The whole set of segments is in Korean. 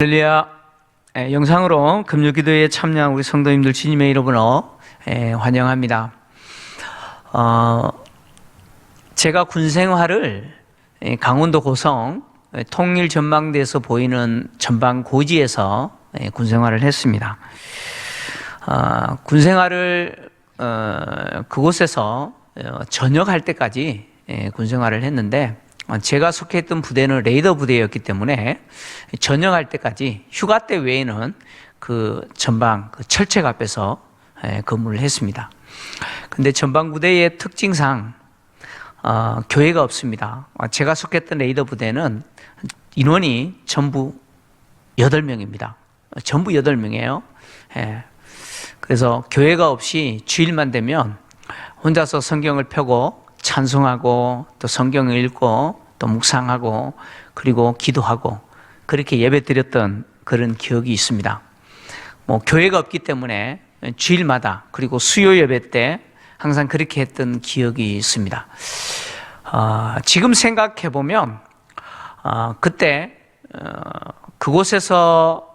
할렐루야. 영상으로 금요기도에 참여한 우리 성도님들 주님의 이름으로 환영합니다. 제가 군 생활을 강원도 고성 통일전망대에서 보이는 전방고지에서 군 생활을 했습니다. 군 생활을 그곳에서 전역할 때까지 군 생활을 했는데, 제가 속했던 부대는 레이더 부대였기 때문에 전역할 때까지 휴가 때 외에는 그 전방 그 철책 앞에서 근무를 했습니다. 근데 전방 부대의 특징상 교회가 없습니다. 제가 속했던 레이더 부대는 인원이 전부 8명입니다. 전부 8명이에요. 그래서 교회가 없이 주일만 되면 혼자서 성경을 펴고 찬송하고 또 성경을 읽고 또 묵상하고 그리고 기도하고 그렇게 예배 드렸던 그런 기억이 있습니다. 교회가 없기 때문에 주일마다 그리고 수요 예배 때 항상 그렇게 했던 기억이 있습니다. 지금 생각해 보면 그때 그곳에서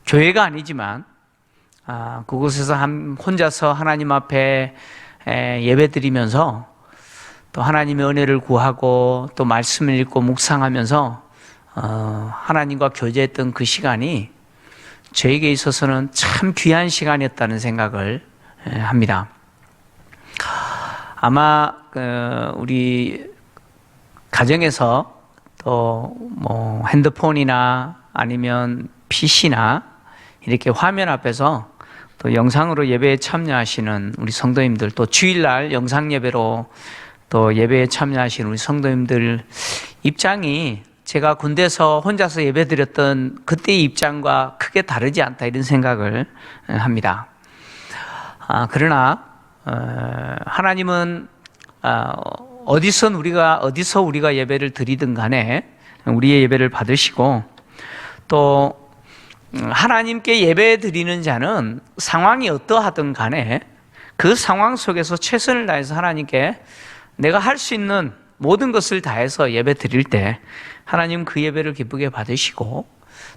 교회가 아니지만 그곳에서 혼자서 하나님 앞에 예배 드리면서 또 하나님의 은혜를 구하고 또 말씀을 읽고 묵상하면서 하나님과 교제했던 그 시간이 저에게 있어서는 참 귀한 시간이었다는 생각을 합니다. 아마 우리 가정에서 또 핸드폰이나 아니면 PC나 이렇게 화면 앞에서 또 영상으로 예배에 참여하시는 우리 성도님들, 또 주일날 영상 예배로 또 예배에 참여하시는 우리 성도님들 입장이 제가 군대에서 혼자서 예배 드렸던 그때의 입장과 크게 다르지 않다, 이런 생각을 합니다. 그러나 하나님은 어디서 우리가 예배를 드리든 간에 우리의 예배를 받으시고, 또 하나님께 예배 드리는 자는 상황이 어떠하든 간에 그 상황 속에서 최선을 다해서 하나님께 내가 할 수 있는 모든 것을 다해서 예배 드릴 때 하나님 그 예배를 기쁘게 받으시고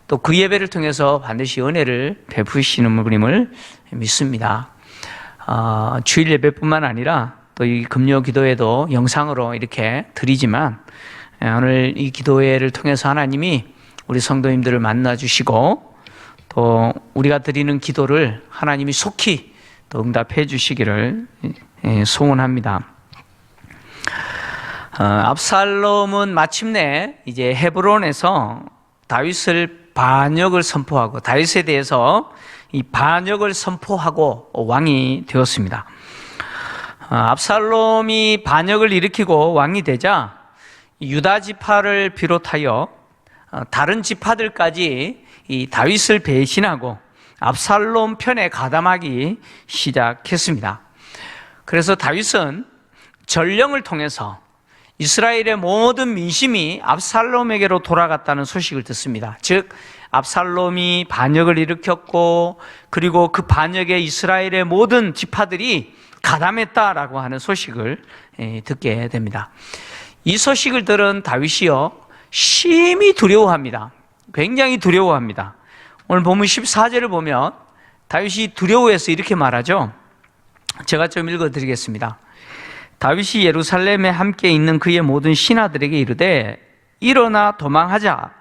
또 그 예배를 통해서 반드시 은혜를 베푸시는 분임을 믿습니다. 주일 예배뿐만 아니라 또 이 금요 기도회도 영상으로 이렇게 드리지만, 오늘 이 기도회를 통해서 하나님이 우리 성도님들을 만나주시고 또 우리가 드리는 기도를 하나님이 속히 또 응답해 주시기를 소원합니다. 압살롬은 마침내 이제 헤브론에서 다윗을 반역을 선포하고, 다윗에 대해서 이 반역을 선포하고 왕이 되었습니다. 압살롬이 반역을 일으키고 왕이 되자 유다 지파를 비롯하여 다른 지파들까지 이 다윗을 배신하고 압살롬 편에 가담하기 시작했습니다. 그래서 다윗은 전령을 통해서 이스라엘의 모든 민심이 압살롬에게로 돌아갔다는 소식을 듣습니다. 즉 압살롬이 반역을 일으켰고, 그리고 그 반역에 이스라엘의 모든 지파들이 가담했다라고 하는 소식을 듣게 됩니다. 이 소식을 들은 다윗이요 심히 두려워합니다. 굉장히 두려워합니다. 오늘 본문 14절을 보면 다윗이 두려워해서 이렇게 말하죠. 제가 좀 읽어드리겠습니다. 다윗이 예루살렘에 함께 있는 그의 모든 신하들에게 이르되 일어나 도망하자.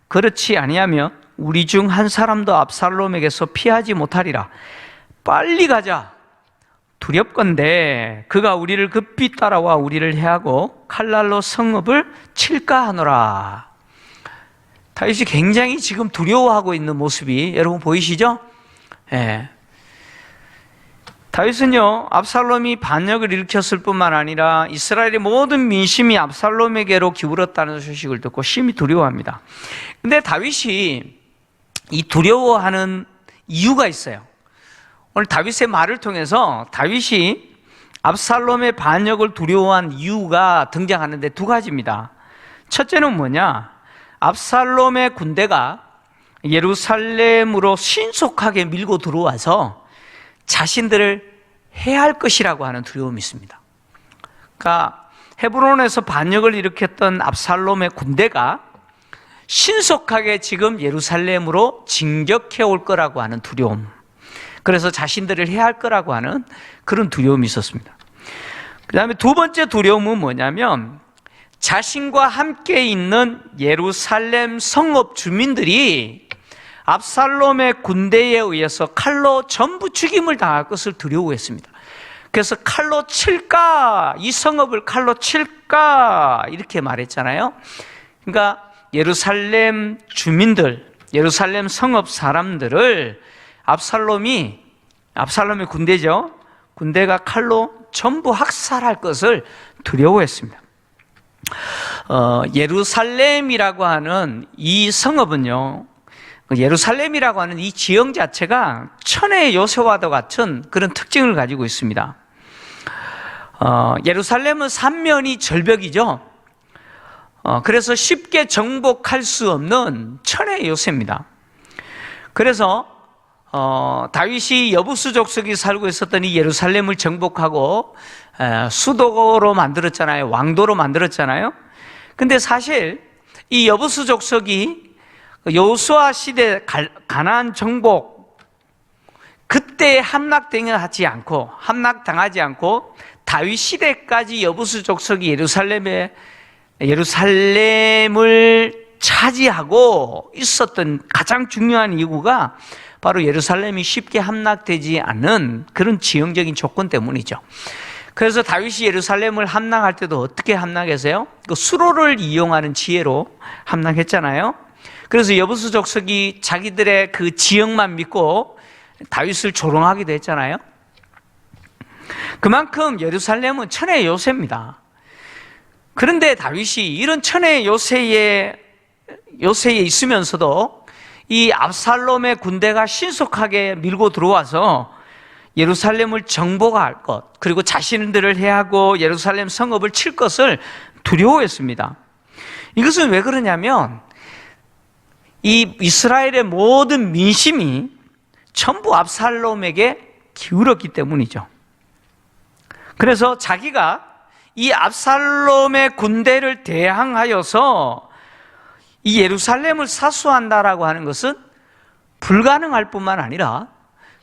그렇지 아니하면 우리 중 한 사람도 압살롬에게서 피하지 못하리라. 빨리 가자. 두렵건대 그가 우리를 급히 따라와 우리를 해하고 칼날로 성읍을 칠까 하노라. 다윗이 굉장히 지금 두려워하고 있는 모습이 여러분 보이시죠? 다윗은요 압살롬이 반역을 일으켰을 뿐만 아니라 이스라엘의 모든 민심이 압살롬에게로 기울었다는 소식을 듣고 심히 두려워합니다. 근데 다윗이 이 두려워하는 이유가 있어요. 오늘 다윗의 말을 통해서 다윗이 압살롬의 반역을 두려워한 이유가 등장하는데 두 가지입니다. 첫째는 뭐냐? 압살롬의 군대가 예루살렘으로 신속하게 밀고 들어와서 자신들을 해할 것이라고 하는 두려움이 있습니다. 그러니까 헤브론에서 반역을 일으켰던 압살롬의 군대가 신속하게 지금 예루살렘으로 진격해 올 거라고 하는 두려움, 그래서 자신들을 해할 거라고 하는 그런 두려움이 있었습니다. 그 다음에 두 번째 두려움은 뭐냐면 자신과 함께 있는 예루살렘 성읍 주민들이 압살롬의 군대에 의해서 칼로 전부 죽임을 당할 것을 두려워했습니다. 그래서 칼로 칠까, 이 성읍을 칼로 칠까 이렇게 말했잖아요. 그러니까 예루살렘 주민들, 예루살렘 성읍 사람들을 압살롬의 군대죠, 군대가 칼로 전부 학살할 것을 두려워했습니다. 예루살렘이라고 하는 이 성읍은요, 예루살렘이라고 하는 이 지형 자체가 천혜의 요새와도 같은 그런 특징을 가지고 있습니다. 예루살렘은 삼면이 절벽이죠. 그래서 쉽게 정복할 수 없는 천혜의 요새입니다. 그래서 다윗이 여부수 족속이 살고 있었던 이 예루살렘을 정복하고 수도로 만들었잖아요. 왕도로 만들었잖아요. 근데 사실 이 여부수 족속이 여호수아 시대 가나안 정복 그때 함락당하지 않고 다윗 시대까지 여부수 족속이 예루살렘을 차지하고 있었던 가장 중요한 이유가 바로 예루살렘이 쉽게 함락되지 않는 그런 지형적인 조건 때문이죠. 그래서 다윗이 예루살렘을 함락할 때도 어떻게 함락했어요? 그 수로를 이용하는 지혜로 함락했잖아요. 그래서 여부수 족속이 자기들의 그 지형만 믿고 다윗을 조롱하기도 했잖아요. 그만큼 예루살렘은 천혜의 요새입니다. 그런데 다윗이 이런 천혜의 요새에 있으면서도 이 압살롬의 군대가 신속하게 밀고 들어와서 예루살렘을 정복할 것, 그리고 자신들을 해하고 예루살렘 성읍을 칠 것을 두려워했습니다. 이것은 왜 그러냐면 이 이스라엘의 모든 민심이 전부 압살롬에게 기울었기 때문이죠. 그래서 자기가 이 압살롬의 군대를 대항하여서 이 예루살렘을 사수한다라고 하는 것은 불가능할 뿐만 아니라,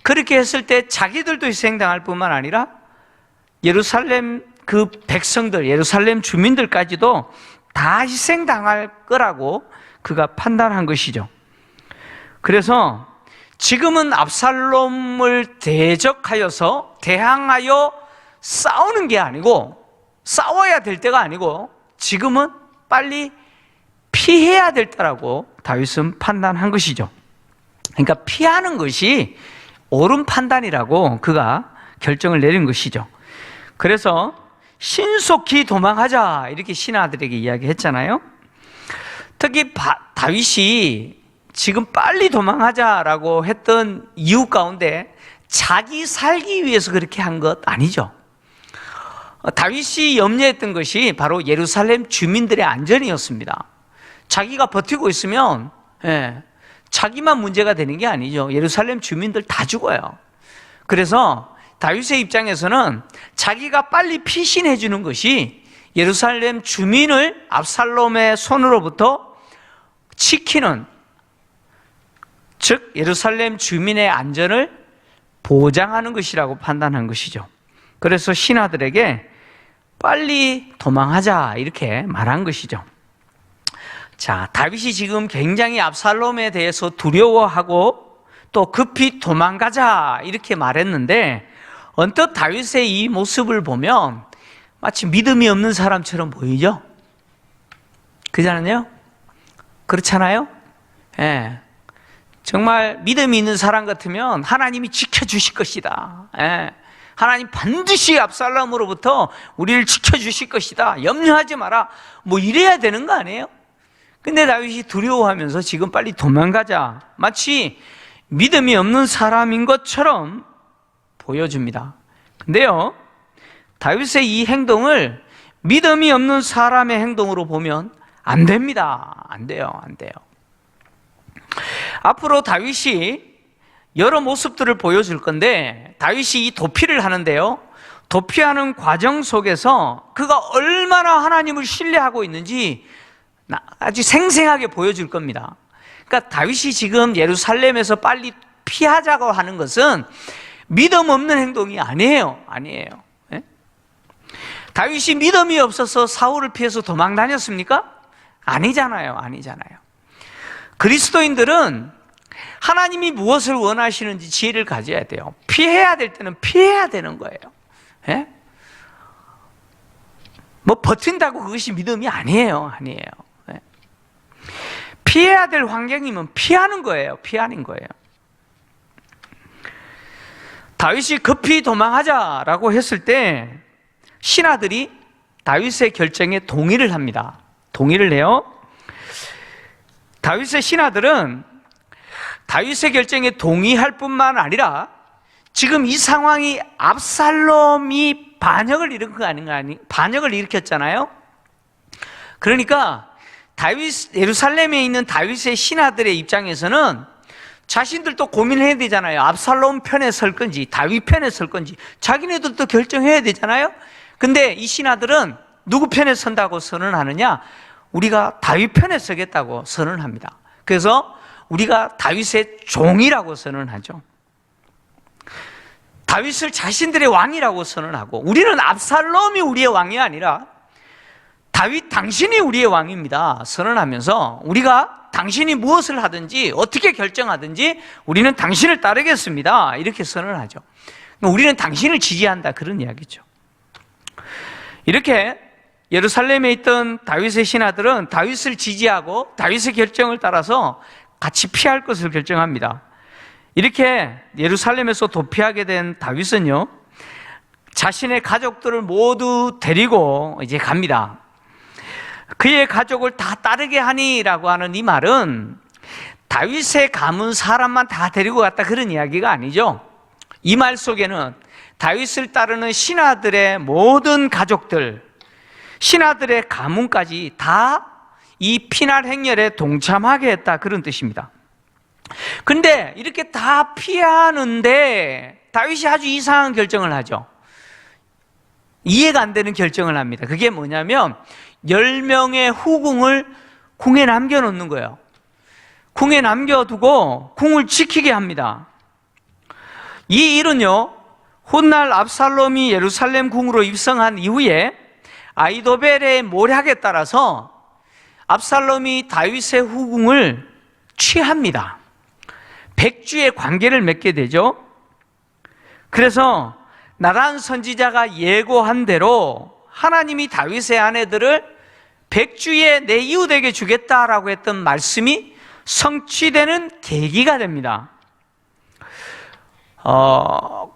그렇게 했을 때 자기들도 희생당할 뿐만 아니라 예루살렘 그 백성들, 예루살렘 주민들까지도 다 희생당할 거라고 그가 판단한 것이죠. 그래서 지금은 압살롬을 대항하여 싸우는 게 아니고, 싸워야 될 때가 아니고 지금은 빨리 피해야 될 때라고 다윗은 판단한 것이죠. 그러니까 피하는 것이 옳은 판단이라고 그가 결정을 내린 것이죠. 그래서 신속히 도망하자 이렇게 신하들에게 이야기했잖아요. 특히 다윗이 지금 빨리 도망하자라고 했던 이유 가운데 자기 살기 위해서 그렇게 한 것 아니죠. 다윗이 염려했던 것이 바로 예루살렘 주민들의 안전이었습니다. 자기가 버티고 있으면 자기만 문제가 되는 게 아니죠. 예루살렘 주민들 다 죽어요. 그래서 다윗의 입장에서는 자기가 빨리 피신해 주는 것이 예루살렘 주민을 압살롬의 손으로부터 지키는, 즉 예루살렘 주민의 안전을 보장하는 것이라고 판단한 것이죠. 그래서 신하들에게 빨리 도망하자 이렇게 말한 것이죠. 자, 다윗이 지금 굉장히 압살롬에 대해서 두려워하고 또 급히 도망가자 이렇게 말했는데, 언뜻 다윗의 이 모습을 보면 마치 믿음이 없는 사람처럼 보이죠? 그렇잖아요? 그렇잖아요? 예. 정말 믿음이 있는 사람 같으면 하나님이 지켜주실 것이다. 예. 하나님 반드시 압살롬으로부터 우리를 지켜주실 것이다. 염려하지 마라. 뭐 이래야 되는 거 아니에요? 근데 다윗이 두려워하면서 지금 빨리 도망가자, 마치 믿음이 없는 사람인 것처럼 보여줍니다. 근데요, 다윗의 이 행동을 믿음이 없는 사람의 행동으로 보면 안 됩니다. 안 돼요. 앞으로 다윗이 여러 모습들을 보여줄 건데, 다윗이 이 도피를 하는데요, 도피하는 과정 속에서 그가 얼마나 하나님을 신뢰하고 있는지 아주 생생하게 보여줄 겁니다. 그러니까 다윗이 지금 예루살렘에서 빨리 피하자고 하는 것은 믿음 없는 행동이 아니에요. 예? 다윗이 믿음이 없어서 사울을 피해서 도망 다녔습니까? 아니잖아요. 그리스도인들은 하나님이 무엇을 원하시는지 지혜를 가져야 돼요. 피해야 될 때는 피해야 되는 거예요. 예? 뭐 버틴다고 그것이 믿음이 아니에요. 예? 피해야 될 환경이면 피하는 거예요. 다윗이 급히 도망하자라고 했을 때 신하들이 다윗의 결정에 동의를 합니다. 동의를 해요. 다윗의 신하들은 다윗의 결정에 동의할 뿐만 아니라 지금 이 상황이 압살롬이 반역을 일으켰잖아요. 그러니까 예루살렘에 있는 다윗의 신하들의 입장에서는 자신들도 고민해야 되잖아요. 압살롬 편에 설 건지 다윗 편에 설 건지 자기네들도 결정해야 되잖아요. 근데 이 신하들은 누구 편에 선다고 선언하느냐? 우리가 다윗 편에 서겠다고 선언합니다. 그래서 우리가 다윗의 종이라고 선언하죠. 다윗을 자신들의 왕이라고 선언하고, 우리는 압살롬이 우리의 왕이 아니라 다윗 당신이 우리의 왕입니다 선언하면서, 우리가 당신이 무엇을 하든지 어떻게 결정하든지 우리는 당신을 따르겠습니다 이렇게 선언하죠. 우리는 당신을 지지한다, 그런 이야기죠. 이렇게 예루살렘에 있던 다윗의 신하들은 다윗을 지지하고 다윗의 결정을 따라서 같이 피할 것을 결정합니다. 이렇게 예루살렘에서 도피하게 된 다윗은요, 자신의 가족들을 모두 데리고 이제 갑니다. 그의 가족을 다 따르게 하니라고 하는 이 말은 다윗의 가문 사람만 다 데리고 갔다, 그런 이야기가 아니죠. 이 말 속에는 다윗을 따르는 신하들의 모든 가족들, 신하들의 가문까지 다 이 피날 행렬에 동참하게 했다, 그런 뜻입니다. 근데 이렇게 다 피하는데 다윗이 아주 이상한 결정을 하죠. 이해가 안 되는 결정을 합니다. 그게 뭐냐면 10명의 후궁을 궁에 남겨놓는 거예요. 궁에 남겨두고 궁을 지키게 합니다. 이 일은요, 훗날 압살롬이 예루살렘 궁으로 입성한 이후에 아히도벨의 모략에 따라서 압살롬이 다윗의 후궁을 취합니다. 백주의 관계를 맺게 되죠. 그래서 나단 선지자가 예고한 대로 하나님이 다윗의 아내들을 백주의 내 이웃에게 주겠다라고 했던 말씀이 성취되는 계기가 됩니다.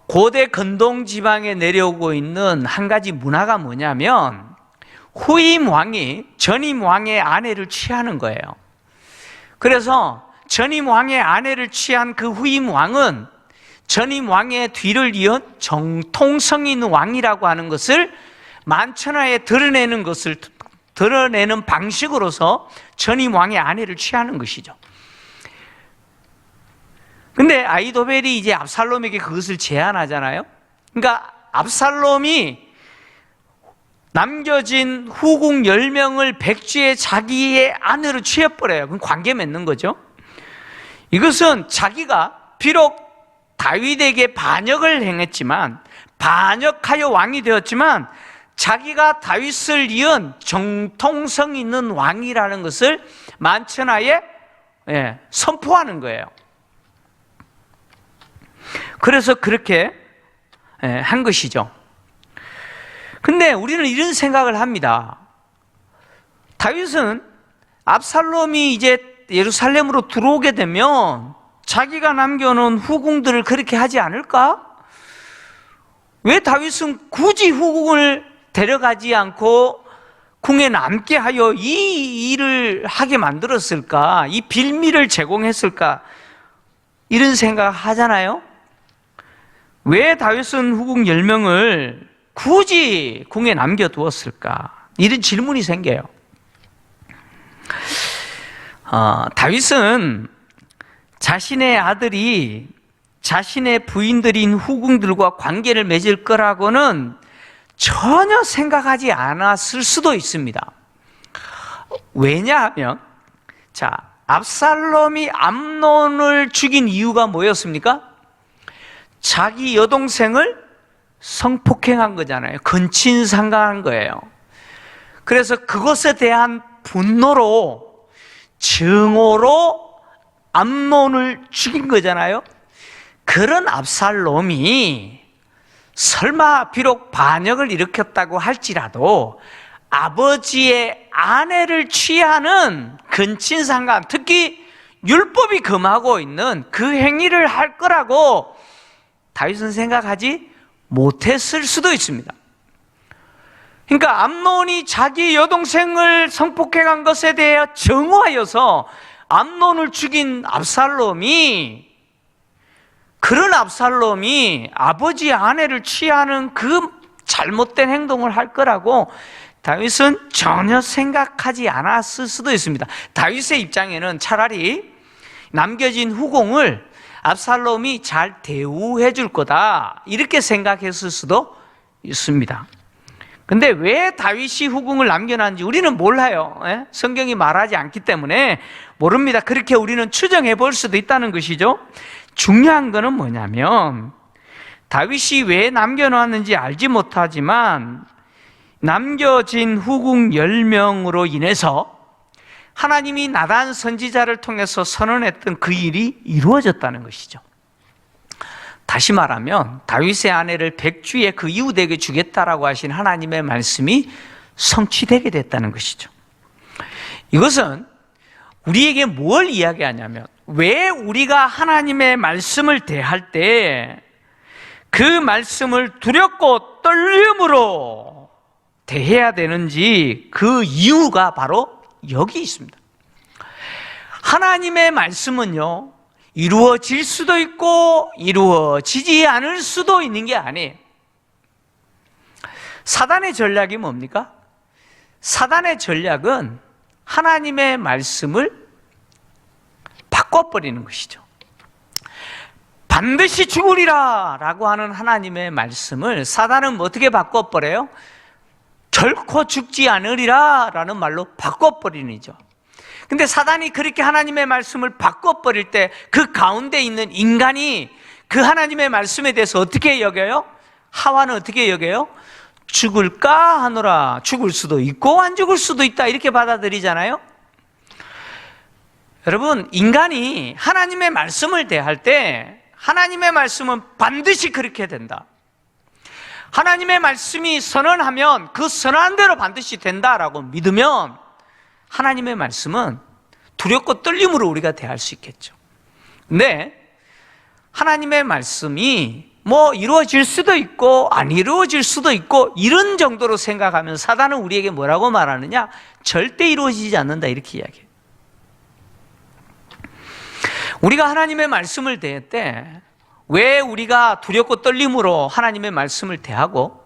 고대 근동 지방에 내려오고 있는 한 가지 문화가 뭐냐면, 후임 왕이 전임 왕의 아내를 취하는 거예요. 그래서 전임 왕의 아내를 취한 그 후임 왕은 전임 왕의 뒤를 이은 정통성 있는 왕이라고 하는 것을 만천하에 드러내는 방식으로서 전임 왕의 아내를 취하는 것이죠. 근데 아히도벨이 이제 압살롬에게 그것을 제안하잖아요. 그러니까 압살롬이 남겨진 후궁 10명을 백주의 자기의 아내로 취해버려요. 그럼 관계 맺는 거죠. 이것은 자기가 비록 다윗에게 반역을 행했지만, 반역하여 왕이 되었지만, 자기가 다윗을 이은 정통성 있는 왕이라는 것을 만천하에 선포하는 거예요. 그래서 그렇게 한 것이죠. 근데 우리는 이런 생각을 합니다. 다윗은 압살롬이 이제 예루살렘으로 들어오게 되면 자기가 남겨놓은 후궁들을 그렇게 하지 않을까? 왜 다윗은 굳이 후궁을 데려가지 않고 궁에 남게 하여 이 일을 하게 만들었을까? 이 빌미를 제공했을까? 이런 생각 하잖아요. 왜 다윗은 후궁 10명을 굳이 궁에 남겨두었을까? 이런 질문이 생겨요. 다윗은 자신의 아들이 자신의 부인들인 후궁들과 관계를 맺을 거라고는 전혀 생각하지 않았을 수도 있습니다. 왜냐하면 자, 압살롬이 암논을 죽인 이유가 뭐였습니까? 자기 여동생을 성폭행한 거잖아요. 근친상간한 거예요. 그래서 그것에 대한 분노로, 증오로 암논을 죽인 거잖아요. 그런 압살롬이 설마 비록 반역을 일으켰다고 할지라도 아버지의 아내를 취하는 근친상간, 특히 율법이 금하고 있는 그 행위를 할 거라고 다윗은 생각하지 못했을 수도 있습니다. 그러니까 암논이 자기 여동생을 성폭행한 것에 대해 증오하여서 암논을 죽인 압살롬이, 그런 압살롬이 아버지의 아내를 취하는 그 잘못된 행동을 할 거라고 다윗은 전혀 생각하지 않았을 수도 있습니다. 다윗의 입장에는 차라리 남겨진 후궁을 압살롬이 잘 대우해 줄 거다, 이렇게 생각했을 수도 있습니다. 근데 왜 다윗이 후궁을 남겨놨는지 우리는 몰라요. 성경이 말하지 않기 때문에 모릅니다. 그렇게 우리는 추정해 볼 수도 있다는 것이죠. 중요한 거는 뭐냐면 다윗이 왜 남겨놨는지 알지 못하지만 남겨진 후궁 10명으로 인해서 하나님이 나단 선지자를 통해서 선언했던 그 일이 이루어졌다는 것이죠. 다시 말하면 다윗의 아내를 백주의 그 이웃에게 주겠다라고 하신 하나님의 말씀이 성취되게 됐다는 것이죠. 이것은 우리에게 뭘 이야기하냐면, 왜 우리가 하나님의 말씀을 대할 때 그 말씀을 두렵고 떨림으로 대해야 되는지, 그 이유가 바로 여기 있습니다. 하나님의 말씀은요, 이루어질 수도 있고 이루어지지 않을 수도 있는 게 아니에요. 사단의 전략이 뭡니까? 사단의 전략은 하나님의 말씀을 바꿔버리는 것이죠. 반드시 죽으리라 라고 하는 하나님의 말씀을 사단은 어떻게 바꿔버려요? 결코 죽지 않으리라 라는 말로 바꿔버리는 거죠. 근데 사단이 그렇게 하나님의 말씀을 바꿔버릴 때 그 가운데 있는 인간이 그 하나님의 말씀에 대해서 어떻게 여겨요? 하와는 어떻게 여겨요? 죽을까 하노라. 죽을 수도 있고 안 죽을 수도 있다, 이렇게 받아들이잖아요. 여러분, 인간이 하나님의 말씀을 대할 때 하나님의 말씀은 반드시 그렇게 된다, 하나님의 말씀이 선언하면 그 선언한 대로 반드시 된다라고 믿으면 하나님의 말씀은 두렵고 떨림으로 우리가 대할 수 있겠죠. 근데 하나님의 말씀이 뭐 이루어질 수도 있고 안 이루어질 수도 있고 이런 정도로 생각하면 사단은 우리에게 뭐라고 말하느냐? 절대 이루어지지 않는다, 이렇게 이야기해요. 우리가 하나님의 말씀을 대할 때 왜 우리가 두렵고 떨림으로 하나님의 말씀을 대하고,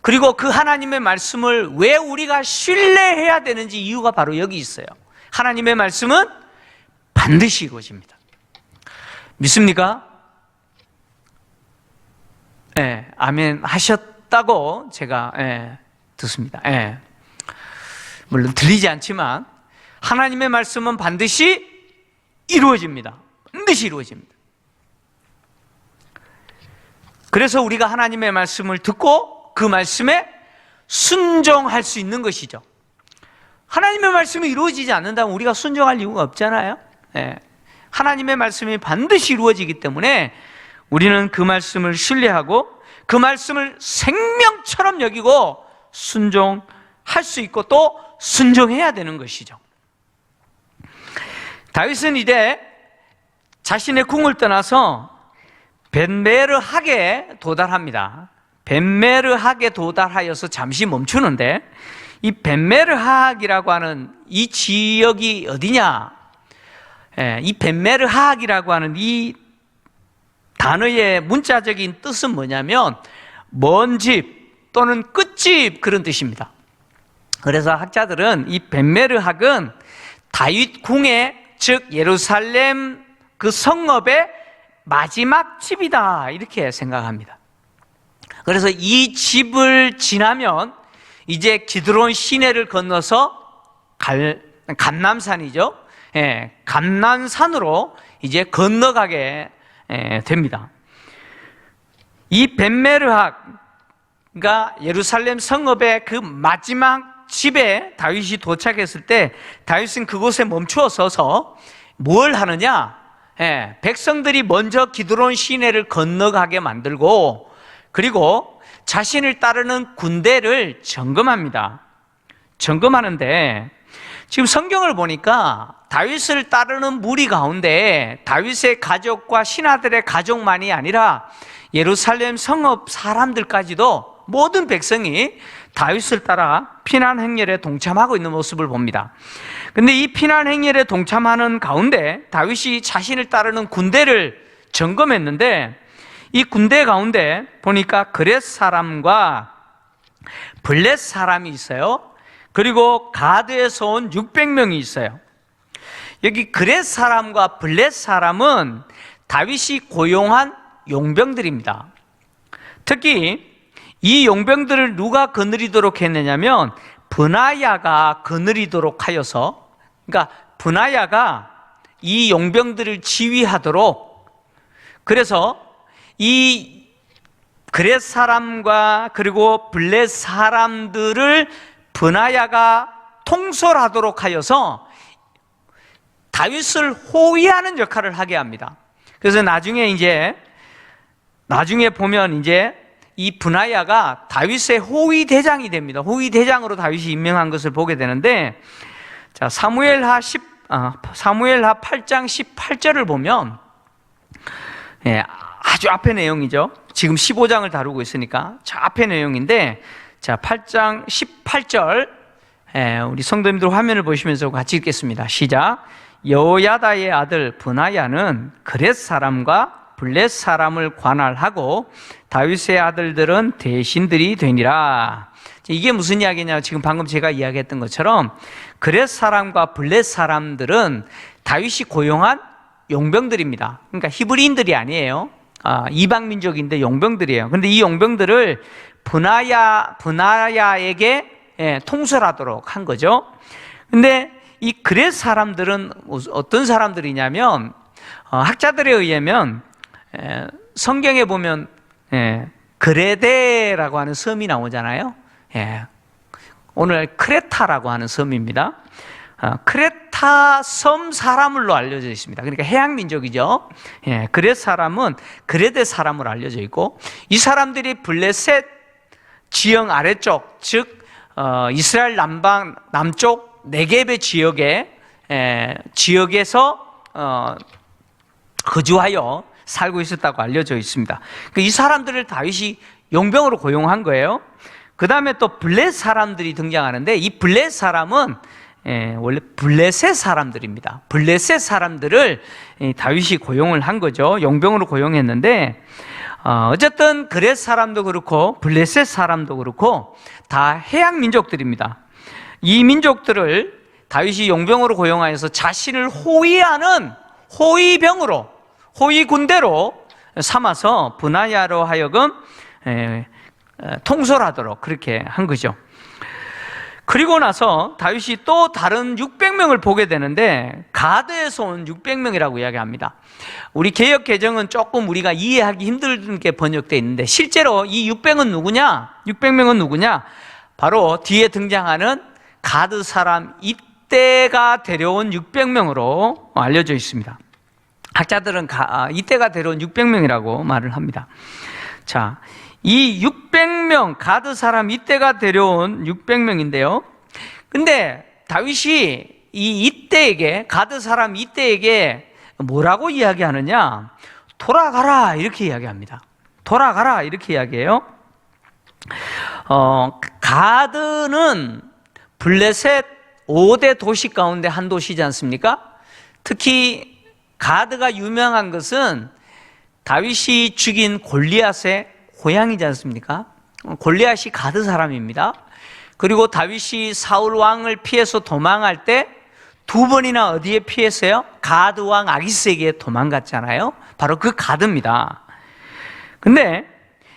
그리고 그 하나님의 말씀을 왜 우리가 신뢰해야 되는지 이유가 바로 여기 있어요. 하나님의 말씀은 반드시 이루어집니다. 믿습니까? 네, 아멘 하셨다고 제가 듣습니다. 물론 들리지 않지만 하나님의 말씀은 반드시 이루어집니다. 반드시 이루어집니다. 그래서 우리가 하나님의 말씀을 듣고 그 말씀에 순종할 수 있는 것이죠. 하나님의 말씀이 이루어지지 않는다면 우리가 순종할 이유가 없잖아요. 하나님의 말씀이 반드시 이루어지기 때문에 우리는 그 말씀을 신뢰하고 그 말씀을 생명처럼 여기고 순종할 수 있고 또 순종해야 되는 것이죠. 다윗은 이제 자신의 궁을 떠나서 벳메르학에 도달합니다. 벳메르학에 도달하여서 잠시 멈추는데, 이 벳메르학이라고 하는 이 지역이 어디냐? 이 벳메르학이라고 하는 이 단어의 문자적인 뜻은 뭐냐면 먼 집 또는 끝집, 그런 뜻입니다. 그래서 학자들은 이 벳메르학은 다윗 궁의, 즉 예루살렘 그 성읍의 마지막 집이다, 이렇게 생각합니다. 그래서 이 집을 지나면 이제 기드론 시내를 건너서 감람산이죠. 예, 감람산으로 이제 건너가게 됩니다. 이 벤메르학가 예루살렘 성읍의 그 마지막 집에 다윗이 도착했을 때 다윗은 그곳에 멈추어 서서 뭘 하느냐? 예, 백성들이 먼저 기드론 시내를 건너가게 만들고 그리고 자신을 따르는 군대를 점검합니다. 점검하는데 지금 성경을 보니까 다윗을 따르는 무리 가운데 다윗의 가족과 신하들의 가족만이 아니라 예루살렘 성읍 사람들까지도 모든 백성이 다윗을 따라 피난 행렬에 동참하고 있는 모습을 봅니다. 근데 이 피난 행렬에 동참하는 가운데 다윗이 자신을 따르는 군대를 점검했는데 이 군대 가운데 보니까 그렛 사람과 블렛 사람이 있어요. 그리고 가드에서 온 600명이 있어요. 여기 그렛 사람과 블렛 사람은 다윗이 고용한 용병들입니다. 특히 이 용병들을 누가 거느리도록 했느냐면 브나야가 거느리도록 하여서, 그러니까 브나야가 이 용병들을 지휘하도록, 그래서 이 그렛 사람과 그리고 블렛 사람들을 브나야가 통솔하도록 하여서 다윗을 호위하는 역할을 하게 합니다. 그래서 나중에 보면 이제 이 브나야가 다윗의 호위 대장이 됩니다. 호위 대장으로 다윗이 임명한 것을 보게 되는데, 자, 사무엘하 8장 18절을 보면, 예, 아주 앞의 내용이죠. 지금 15장을 다루고 있으니까 저 앞의 내용인데, 자, 8장 18절, 우리 성도님들 화면을 보시면서 같이 읽겠습니다. 시작. 여호야다의 아들 브나야는 그렛 사람과 블렛 사람을 관할하고 다윗의 아들들은 대신들이 되니라. 이게 무슨 이야기냐? 지금 방금 제가 이야기했던 것처럼 그렛 사람과 블렛 사람들은 다윗이 고용한 용병들입니다. 그러니까 히브리인들이 아니에요. 이방 민족인데 용병들이에요. 근데 이 용병들을 브나야에게 통솔하도록 한 거죠. 근데 이 그렛 사람들은 어떤 사람들이냐면, 학자들에 의하면 성경에 보면 그레데라고 하는 섬이 나오잖아요. 오늘 크레타라고 하는 섬입니다. 크레타 섬 사람으로 알려져 있습니다. 그러니까 해양 민족이죠. 그렛 사람은 그레데 사람으로 알려져 있고, 이 사람들이 블레셋 지형 아래쪽, 즉 이스라엘 남쪽 네겝의 지역에서 거주하여 살고 있었다고 알려져 있습니다. 이 사람들을 다윗이 용병으로 고용한 거예요. 그 다음에 또 블렛 사람들이 등장하는데, 이 블렛 사람은 원래 블레셋 사람들입니다. 블레셋 사람들을 다윗이 고용을 한 거죠. 용병으로 고용했는데, 어쨌든 그렛 사람도 그렇고 블레셋 사람도 그렇고 다 해양 민족들입니다. 이 민족들을 다윗이 용병으로 고용하여서 자신을 호위하는 호위병으로, 호위군대로 삼아서 브나야로 하여금 통솔하도록 그렇게 한 거죠. 그리고 나서 다윗이 또 다른 600명을 보게 되는데, 가드에서 온 600명이라고 이야기합니다. 우리 개역 개정은 조금 우리가 이해하기 힘들게 번역되어 있는데, 실제로 이 600명은 누구냐? 바로 뒤에 등장하는 가드 사람 이때가 데려온 600명으로 알려져 있습니다. 학자들은 이때가 데려온 600명이라고 말을 합니다. 자, 이 600명, 가드 사람 이때가 데려온 600명인데요. 근데 다윗이 이때에게, 가드 사람 이때에게 뭐라고 이야기하느냐? 돌아가라, 이렇게 이야기합니다. 돌아가라, 이렇게 이야기해요. 가드는 블레셋 5대 도시 가운데 한 도시지 않습니까? 특히 가드가 유명한 것은 다윗이 죽인 골리앗의 고향이지 않습니까? 골리앗이 가드 사람입니다. 그리고 다윗이 사울 왕을 피해서 도망할 때 2번이나 어디에 피했어요? 가드 왕 아기스에게 도망갔잖아요. 바로 그 가드입니다. 근데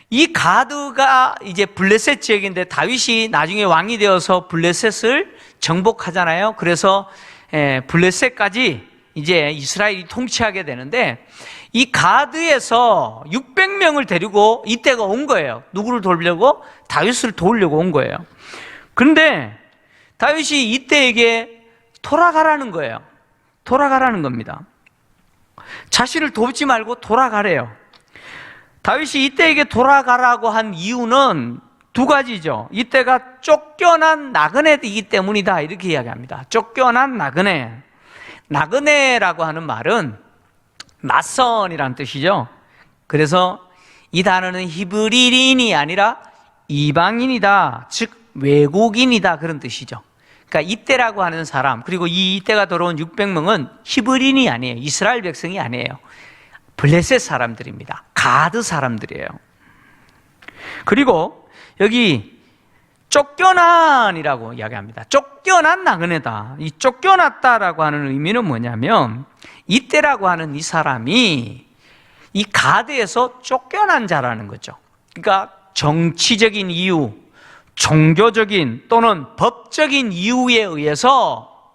이 가드가 이제 블레셋 지역인데 다윗이 나중에 왕이 되어서 블레셋을 정복하잖아요. 그래서 블레셋까지 이제 이스라엘이 통치하게 되는데 이 가드에서 600명을 데리고 이때가 온 거예요. 누구를 도우려고? 다윗을 도우려고 온 거예요. 그런데 다윗이 이때에게 돌아가라는 거예요. 돌아가라는 겁니다. 자신을 돕지 말고 돌아가래요. 다윗이 이때에게 돌아가라고 한 이유는 두 가지죠. 이때가 쫓겨난 나그네이기 때문이다, 이렇게 이야기합니다. 쫓겨난 나그네. 나그네라고 하는 말은 낯선이라는 뜻이죠. 그래서 이 단어는 히브리인이 아니라 이방인이다, 즉 외국인이다, 그런 뜻이죠. 그러니까 이때라고 하는 사람, 그리고 이 이때가 들어온 600명은 히브리인이 아니에요. 이스라엘 백성이 아니에요. 블레셋 사람들입니다. 가드 사람들이에요. 그리고 여기 쫓겨난이라고 이야기합니다. 쫓겨난 나그네다. 이 쫓겨났다라고 하는 의미는 뭐냐면 이때라고 하는 이 사람이 이 가드에서 쫓겨난 자라는 거죠. 그러니까 정치적인 이유, 종교적인 또는 법적인 이유에 의해서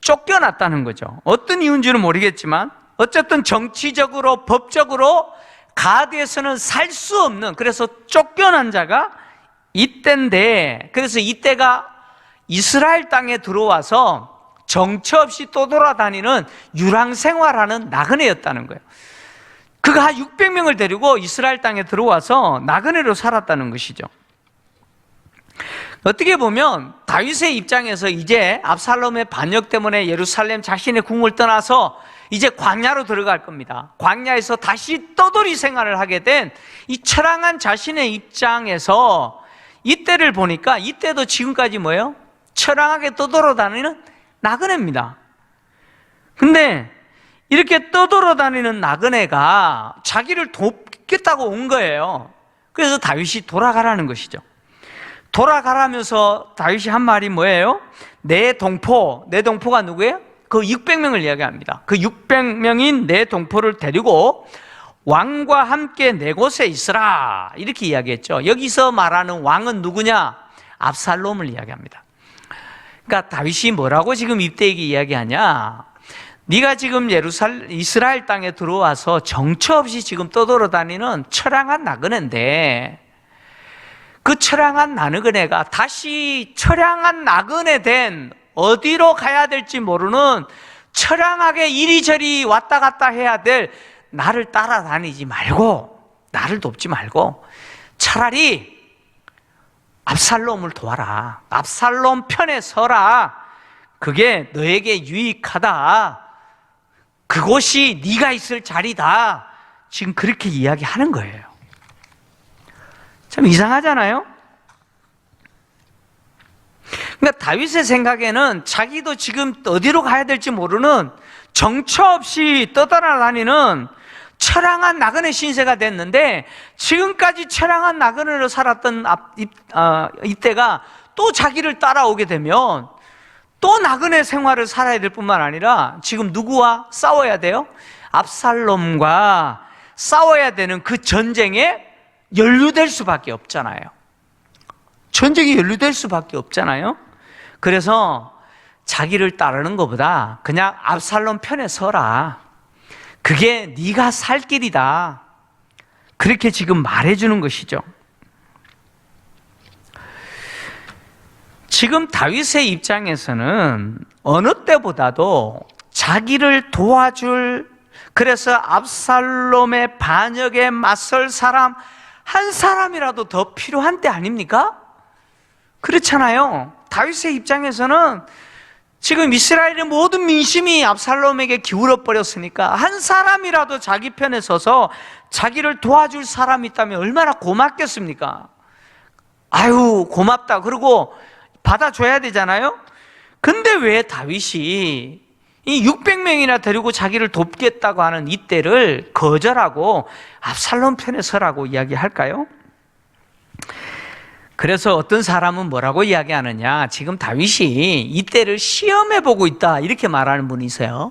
쫓겨났다는 거죠. 어떤 이유인지는 모르겠지만 어쨌든 정치적으로 법적으로 가드에서는 살 수 없는, 그래서 쫓겨난 자가 이때인데, 그래서 이때가 이스라엘 땅에 들어와서 정처 없이 떠돌아다니는 유랑생활하는 나그네였다는 거예요. 그가 한 600명을 데리고 이스라엘 땅에 들어와서 나그네로 살았다는 것이죠. 어떻게 보면 다윗의 입장에서 이제 압살롬의 반역 때문에 예루살렘 자신의 궁을 떠나서 이제 광야로 들어갈 겁니다. 광야에서 다시 떠돌이 생활을 하게 된 이 처량한 자신의 입장에서 이때를 보니까 이때도 지금까지 뭐예요? 처량하게 떠돌아다니는 나그네입니다. 근데 이렇게 떠돌아다니는 나그네가 자기를 돕겠다고 온 거예요. 그래서 다윗이 돌아가라는 것이죠. 돌아가라면서 다윗이 한 말이 뭐예요? 내 동포가 누구예요? 그 600명을 이야기합니다. 그 600명인 내 동포를 데리고 왕과 함께 내 곳에 있으라, 이렇게 이야기했죠. 여기서 말하는 왕은 누구냐? 압살롬을 이야기합니다. 그러니까 다윗이 뭐라고 지금 이때에게 이야기하냐? 네가 지금 이스라엘 땅에 들어와서 정처 없이 지금 떠돌아다니는 처량한 나그네인데, 그 처량한 나그네가 다시 처량한 나그네 된, 어디로 가야 될지 모르는 처량하게 이리저리 왔다 갔다 해야 될 나를 따라다니지 말고, 나를 돕지 말고 차라리 압살롬을 도와라. 압살롬 편에 서라. 그게 너에게 유익하다. 그곳이 네가 있을 자리다. 지금 그렇게 이야기하는 거예요. 참 이상하잖아요? 그러니까 다윗의 생각에는 자기도 지금 어디로 가야 될지 모르는 정처 없이 떠돌아다니는 처량한 나그네 신세가 됐는데, 지금까지 처량한 나그네로 살았던 이때가 또 자기를 따라오게 되면 또 나그네 생활을 살아야 될 뿐만 아니라 지금 누구와 싸워야 돼요? 압살롬과 싸워야 되는 그 전쟁에 연루될 수밖에 없잖아요. 전쟁이 연루될 수밖에 없잖아요. 그래서 자기를 따르는 것보다 그냥 압살롬 편에 서라. 그게 네가 살 길이다. 그렇게 지금 말해주는 것이죠. 지금 다윗의 입장에서는 어느 때보다도 자기를 도와줄, 그래서 압살롬의 반역에 맞설 사람 한 사람이라도 더 필요한 때 아닙니까? 그렇잖아요. 다윗의 입장에서는 지금 이스라엘의 모든 민심이 압살롬에게 기울어 버렸으니까 한 사람이라도 자기 편에 서서 자기를 도와줄 사람이 있다면 얼마나 고맙겠습니까? 아유, 고맙다. 그리고 받아줘야 되잖아요. 근데 왜 다윗이 이 600명이나 데리고 자기를 돕겠다고 하는 이때를 거절하고 압살롬 편에 서라고 이야기할까요? 그래서 어떤 사람은 뭐라고 이야기하느냐, 지금 다윗이 이때를 시험해보고 있다, 이렇게 말하는 분이 있어요.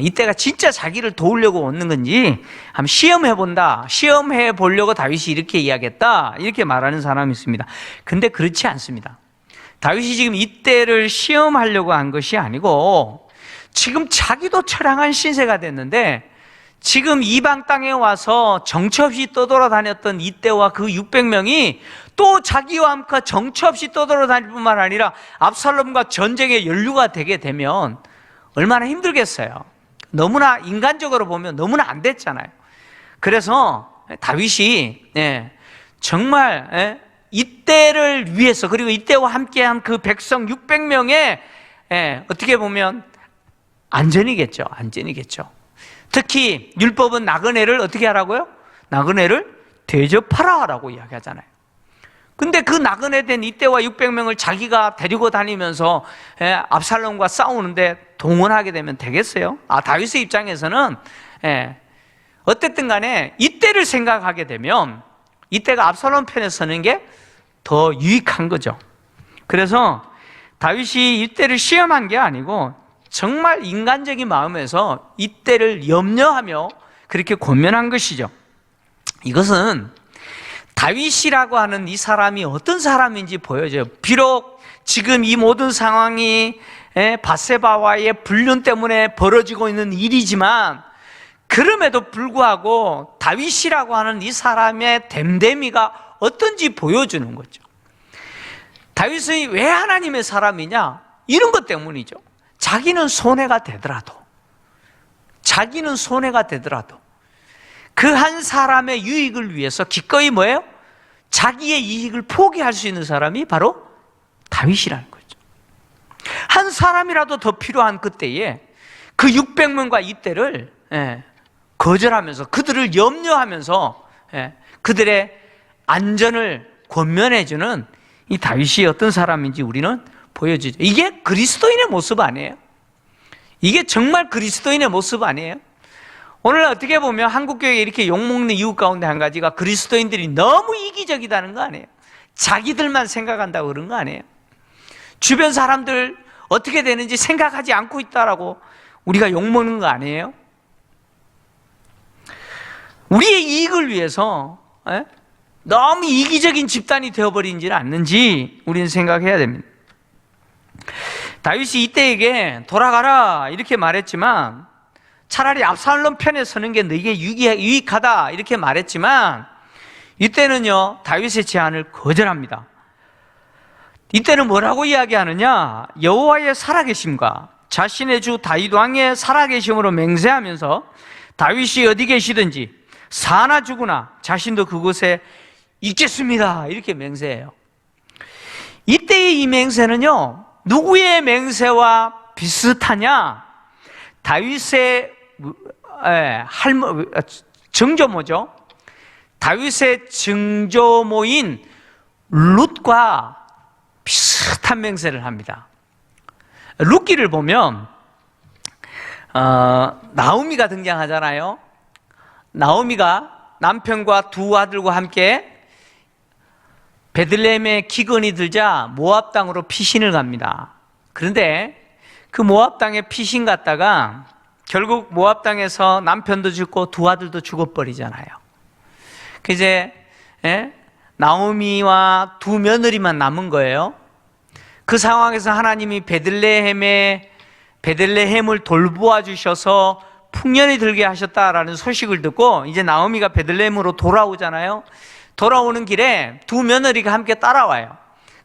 이때가 진짜 자기를 도우려고 오는 건지 한번 시험해 본다. 시험해 보려고 다윗이 이렇게 이야기했다. 이렇게 말하는 사람이 있습니다. 근데 그렇지 않습니다. 다윗이 지금 이때를 시험하려고 한 것이 아니고 지금 자기도 처량한 신세가 됐는데 지금 이방 땅에 와서 정처 없이 떠돌아다녔던 이때와 그 600명이 또 자기와 함께 정처 없이 떠돌아다닐 뿐만 아니라 압살롬과 전쟁에 연루가 되게 되면 얼마나 힘들겠어요. 너무나 인간적으로 보면 너무나 안 됐잖아요. 그래서 다윗이 정말 이때를 위해서 그리고 이때와 함께한 그 백성 600명의 어떻게 보면 안전이겠죠. 특히 율법은 나그네를 어떻게 하라고요? 나그네를 대접하라 라고 이야기하잖아요. 근데 그 나그네 된 이때와 600명을 자기가 데리고 다니면서 압살롬과 싸우는데 동원하게 되면 되겠어요? 다윗의 입장에서는 어쨌든 간에 이때를 생각하게 되면 이때가 압살롬 편에 서는 게 더 유익한 거죠. 그래서 다윗이 이때를 시험한 게 아니고 정말 인간적인 마음에서 이때를 염려하며 그렇게 고민한 것이죠. 이것은 다윗이라고 하는 이 사람이 어떤 사람인지 보여줘요. 비록 지금 이 모든 상황이 밧세바와의 불륜 때문에 벌어지고 있는 일이지만 그럼에도 불구하고 다윗이라고 하는 이 사람의 됨됨이가 어떤지 보여주는 거죠. 다윗이 왜 하나님의 사람이냐? 이런 것 때문이죠. 자기는 손해가 되더라도 그 한 사람의 유익을 위해서 기꺼이 뭐예요? 자기의 이익을 포기할 수 있는 사람이 바로 다윗이라는 거죠. 한 사람이라도 더 필요한 그때에 그 600명과 이때를 거절하면서 그들을 염려하면서 그들의 안전을 권면해주는 이 다윗이 어떤 사람인지 우리는 보여주죠. 이게 그리스도인의 모습 아니에요? 이게 정말 그리스도인의 모습 아니에요? 오늘 어떻게 보면 한국교회에 이렇게 욕먹는 이유 가운데 한 가지가 그리스도인들이 너무 이기적이다는 거 아니에요? 자기들만 생각한다고 그런 거 아니에요? 주변 사람들 어떻게 되는지 생각하지 않고 있다라고 우리가 욕먹는 거 아니에요? 우리의 이익을 위해서 너무 이기적인 집단이 되어버리지는 않는지 우리는 생각해야 됩니다. 다윗이 이때에게 돌아가라 이렇게 말했지만 차라리 압살롬 편에 서는 게 너에게 유익하다 이렇게 말했지만 이때는요 다윗의 제안을 거절합니다. 이때는 뭐라고 이야기하느냐? 여호와의 살아계심과 자신의 주 다윗 왕의 살아계심으로 맹세하면서 다윗이 어디 계시든지 사나 죽으나 자신도 그곳에 있겠습니다 이렇게 맹세해요. 이때의 이 맹세는요 누구의 맹세와 비슷하냐? 다윗의 정조모죠. 다윗의 정조모인 룻과 비슷한 맹세를 합니다. 룻기를 보면 나오미가 등장하잖아요. 나오미가 남편과 두 아들과 함께 베들레헴에 기근이 들자 모압 땅으로 피신을 갑니다. 그런데 그 모압 땅에 피신 갔다가 결국 모압 땅에서 남편도 죽고 두 아들도 죽어버리잖아요. 이제 나오미와 두 며느리만 남은 거예요. 그 상황에서 하나님이 베들레헴을 돌보아 주셔서 풍년이 들게 하셨다라는 소식을 듣고 이제 나오미가 베들레헴으로 돌아오잖아요. 돌아오는 길에 두 며느리가 함께 따라와요.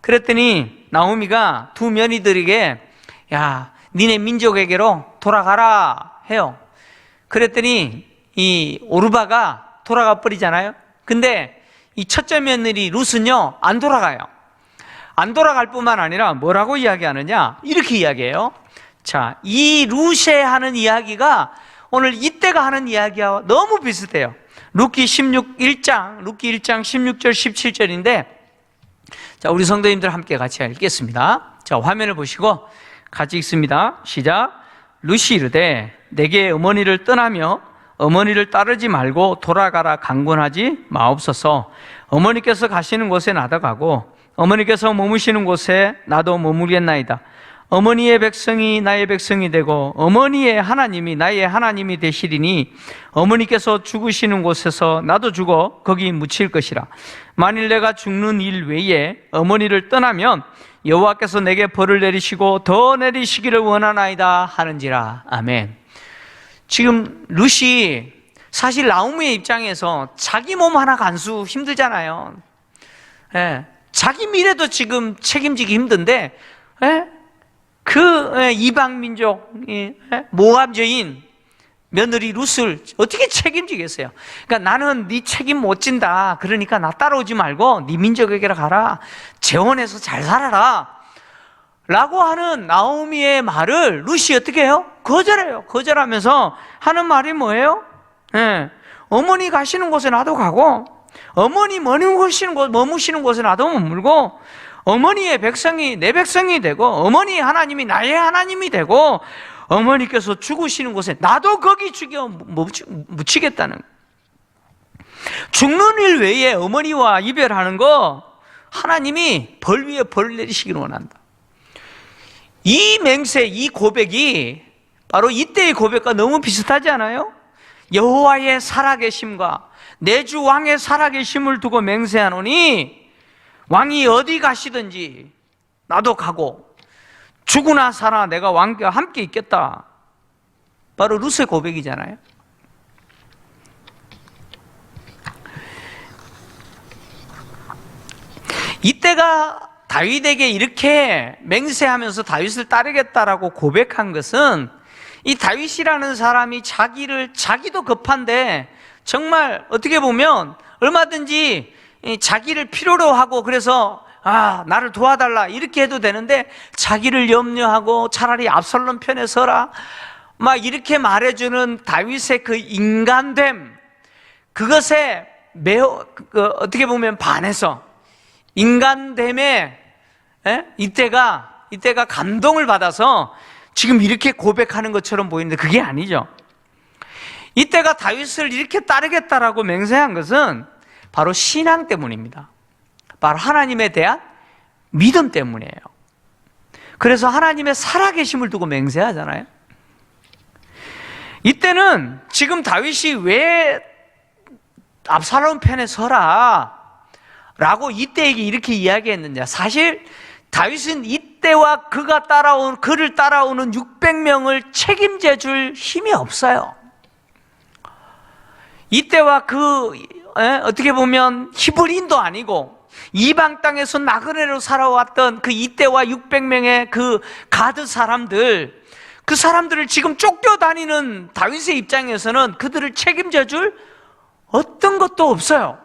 그랬더니 나오미가 두 며느리들에게 야, 니네 민족에게로 돌아가라 해요. 그랬더니 이 오르바가 돌아가 버리잖아요. 근데 이 첫째 며느리 룻은요 안 돌아가요. 안 돌아갈 뿐만 아니라 뭐라고 이야기하느냐? 이렇게 이야기해요. 자, 이 룻에 하는 이야기가 오늘 이때가 하는 이야기와 너무 비슷해요. 룻기 1장 16절 17절인데 자, 우리 성도님들 함께 같이 읽겠습니다. 자, 화면을 보시고 같이 읽습니다. 시작. 룻이 이르되 내게 어머니를 떠나며 어머니를 따르지 말고 돌아가라 강권하지 마옵소서. 어머니께서 가시는 곳에 나도 가고 어머니께서 머무시는 곳에 나도 머무겠나이다. 어머니의 백성이 나의 백성이 되고 어머니의 하나님이 나의 하나님이 되시리니 어머니께서 죽으시는 곳에서 나도 죽어 거기 묻힐 것이라. 만일 내가 죽는 일 외에 어머니를 떠나면 여호와께서 내게 벌을 내리시고 더 내리시기를 원하나이다 하는지라. 아멘. 지금 룻이 사실 나오미의 입장에서 자기 몸 하나 간수 힘들잖아요. 예, 자기 미래도 지금 책임지기 힘든데, 예? 그 이방 민족 모압 여인 며느리 룻을 어떻게 책임지겠어요? 그러니까 나는 네 책임 못 진다. 그러니까 나 따라오지 말고 네 민족에게로 가라. 재혼해서 잘 살아라. 라고 하는 나오미의 말을 룻이 어떻게 해요? 거절해요. 거절하면서 하는 말이 뭐예요? 어머니 가시는 곳에 나도 가고 어머니 머무시는 곳에 나도 머물고 어머니의 백성이 내 백성이 되고 어머니 하나님이 나의 하나님이 되고 어머니께서 죽으시는 곳에 나도 거기 죽여 묻히겠다는, 죽는 일 외에 어머니와 이별하는 거 하나님이 벌 위에 벌 내리시기를 원한다. 이 맹세, 이 고백이 바로 이때의 고백과 너무 비슷하지 않아요? 여호와의 살아계심과 내 주 왕의 살아계심을 두고 맹세하노니 왕이 어디 가시든지 나도 가고 죽으나 살아 내가 왕과 함께 있겠다. 바로 룻의 고백이잖아요. 이때가 다윗에게 이렇게 맹세하면서 다윗을 따르겠다라고 고백한 것은 이 다윗이라는 사람이 자기도 급한데 정말 어떻게 보면 얼마든지 자기를 필요로 하고 그래서 나를 도와달라 이렇게 해도 되는데 자기를 염려하고 차라리 압살롬 편에 서라 막 이렇게 말해주는 다윗의 그 인간됨, 그것에 매우 어떻게 보면 반해서 인간됨에 이때가 감동을 받아서 지금 이렇게 고백하는 것처럼 보이는데 그게 아니죠. 이때가 다윗을 이렇게 따르겠다라고 맹세한 것은 바로 신앙 때문입니다. 바로 하나님에 대한 믿음 때문이에요. 그래서 하나님의 살아계심을 두고 맹세하잖아요. 이때는 지금 다윗이 왜 압살롬 편에 서라 라고 이때에게 이렇게 이야기했느냐. 사실 다윗은 이때와 그를 따라오는 600명을 책임져 줄 힘이 없어요. 이때와 어떻게 보면 히브리인도 아니고 이방 땅에서 나그네로 살아왔던 그 이때와 600명의 그 가드 사람들, 그 사람들을 지금 쫓겨다니는 다윗의 입장에서는 그들을 책임져 줄 어떤 것도 없어요.